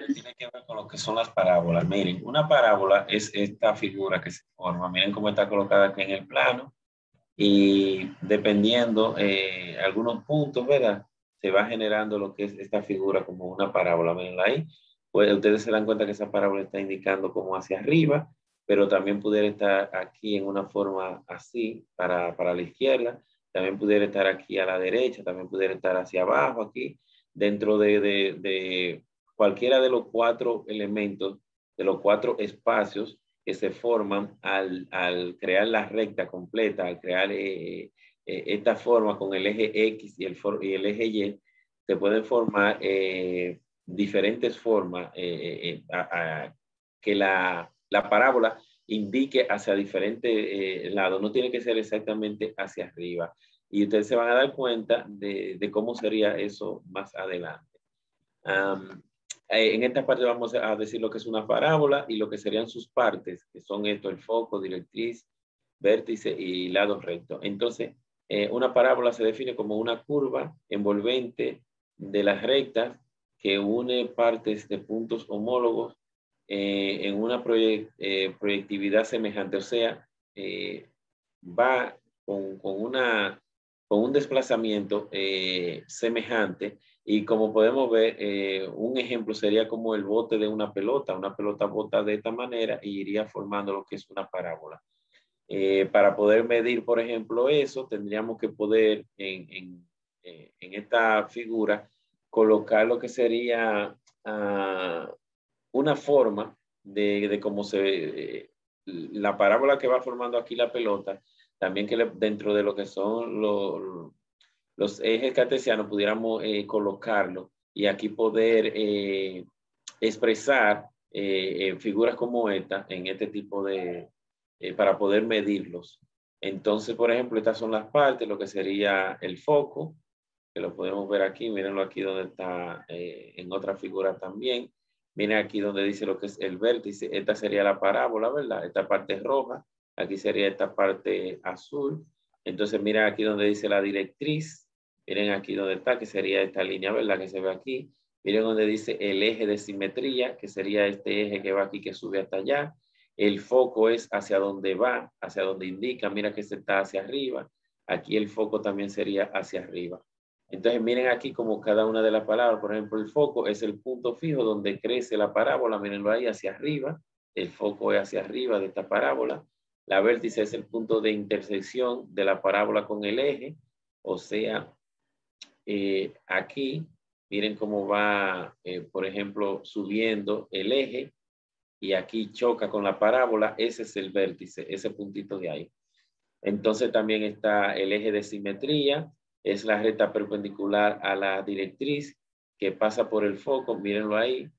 tiene que ver con lo que son las parábolas. Miren, una parábola es esta figura que se forma. Miren cómo está colocada aquí en el plano. Y dependiendo algunos puntos, ¿verdad? Se va generando lo que es esta figura como una parábola. Miren ahí. Pues ustedes se dan cuenta que esa parábola está indicando como hacia arriba, pero también pudiera estar aquí en una forma así para la izquierda. También pudiera estar aquí a la derecha, también pudiera estar hacia abajo aquí, dentro de cualquiera de los cuatro elementos, de los cuatro espacios que se forman al crear la recta completa, al crear esta forma con el eje X y el eje Y, se pueden formar diferentes formas que la parábola indique hacia diferentes lados, no tiene que ser exactamente hacia arriba. Y ustedes se van a dar cuenta de cómo sería eso más adelante. Um, en esta parte vamos a decir lo que es una parábola y lo que serían sus partes, que son esto, el foco, directriz, vértice y lado recto. Entonces, una parábola se define como una curva envolvente de las rectas que une partes de puntos homólogos en una proyectividad semejante, o sea, va con un desplazamiento semejante. Y como podemos ver, un ejemplo sería como el bote de una pelota. Una pelota bota de esta manera y iría formando lo que es una parábola. Para poder medir, por ejemplo, eso, tendríamos que poder en esta figura colocar lo que sería una forma de cómo la parábola que va formando aquí la pelota, también que dentro de lo que son los ejes cartesianos pudiéramos colocarlo y aquí poder expresar figuras como esta en este tipo para poder medirlos. Entonces, por ejemplo, estas son las partes, lo que sería el foco, que lo podemos ver aquí, mírenlo aquí donde está en otra figura también. Miren aquí donde dice lo que es el vértice, esta sería la parábola, ¿verdad? Esta parte es roja, aquí sería esta parte azul. Entonces, miren aquí donde dice la directriz, miren aquí donde está, que sería esta línea, ¿verdad? Que se ve aquí. Miren donde dice el eje de simetría, que sería este eje que va aquí, que sube hasta allá. El foco es hacia donde va, hacia donde indica. Mira que se está hacia arriba. Aquí el foco también sería hacia arriba. Entonces miren aquí como cada una de las palabras, por ejemplo, el foco es el punto fijo donde crece la parábola, mírenlo ahí hacia arriba, el foco es hacia arriba de esta parábola, la vértice es el punto de intersección de la parábola con el eje, o sea, aquí miren cómo va, por ejemplo, subiendo el eje y aquí choca con la parábola, ese es el vértice, ese puntito de ahí. Entonces también está el eje de simetría, es la recta perpendicular a la directriz que pasa por el foco, mírenlo ahí,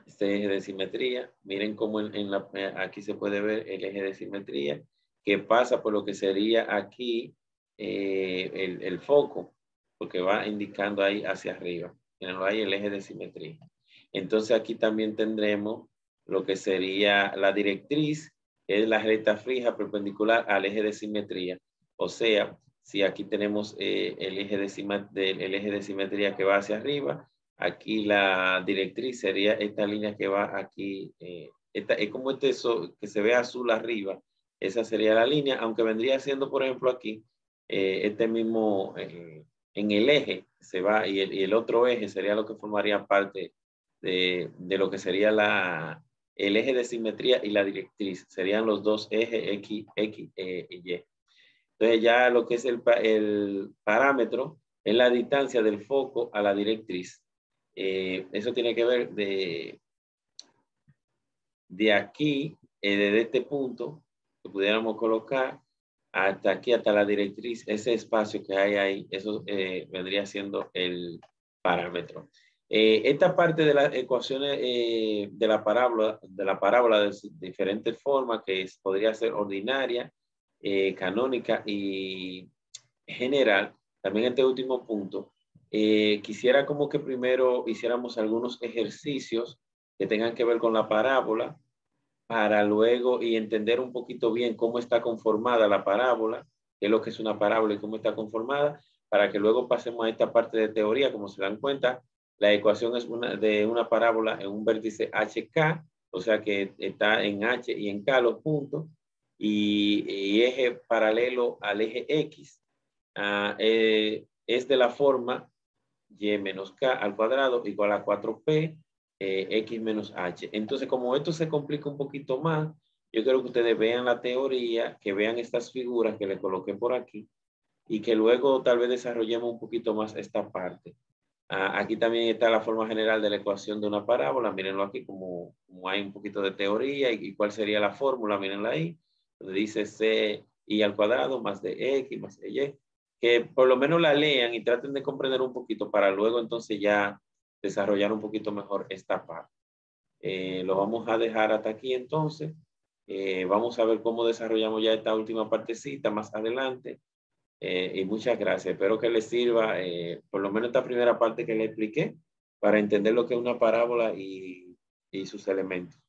este eje de simetría, miren cómo aquí se puede ver el eje de simetría que pasa por lo que sería aquí el foco, porque va indicando ahí hacia arriba, mírenlo ahí el eje de simetría. Entonces aquí también tendremos lo que sería la directriz, es la recta fija perpendicular al eje de simetría. O sea, si aquí tenemos el eje de simetría que va hacia arriba, aquí la directriz sería esta línea que va aquí. Es como que se ve azul arriba. Esa sería la línea, aunque vendría siendo, por ejemplo, aquí, este mismo, en el eje se va y el otro eje sería lo que formaría parte de lo que sería el eje de simetría y la directriz. Serían los dos ejes X y Y. Entonces ya lo que es el parámetro es la distancia del foco a la directriz. Eso tiene que ver de aquí, desde este punto, que pudiéramos colocar hasta aquí, hasta la directriz, ese espacio que hay ahí, eso vendría siendo el parámetro. Esta parte de las ecuaciones de la parábola de diferentes formas, que podría ser ordinaria, canónica y general, también este último punto, quisiera como que primero hiciéramos algunos ejercicios que tengan que ver con la parábola para luego y entender un poquito bien cómo está conformada la parábola, qué es lo que es una parábola y cómo está conformada, para que luego pasemos a esta parte de teoría. Como se dan cuenta, La ecuación es de una parábola en un vértice HK, o sea que está en H y en K los puntos, y eje paralelo al eje X. Es de la forma y menos k al cuadrado igual a 4p x menos h. Entonces, como esto se complica un poquito más, yo quiero que ustedes vean la teoría, que vean estas figuras que le coloqué por aquí y que luego tal vez desarrollemos un poquito más esta parte. Aquí también está la forma general de la ecuación de una parábola. Mírenlo aquí como hay un poquito de teoría y cuál sería la fórmula. Mírenla ahí, donde dice c y al cuadrado más de x más de y. Que por lo menos la lean y traten de comprender un poquito para luego entonces ya desarrollar un poquito mejor esta parte. Lo vamos a dejar hasta aquí entonces. Vamos a ver cómo desarrollamos ya esta última partecita más adelante. Y muchas gracias. Espero que les sirva por lo menos esta primera parte que le expliqué para entender lo que es una parábola y sus elementos.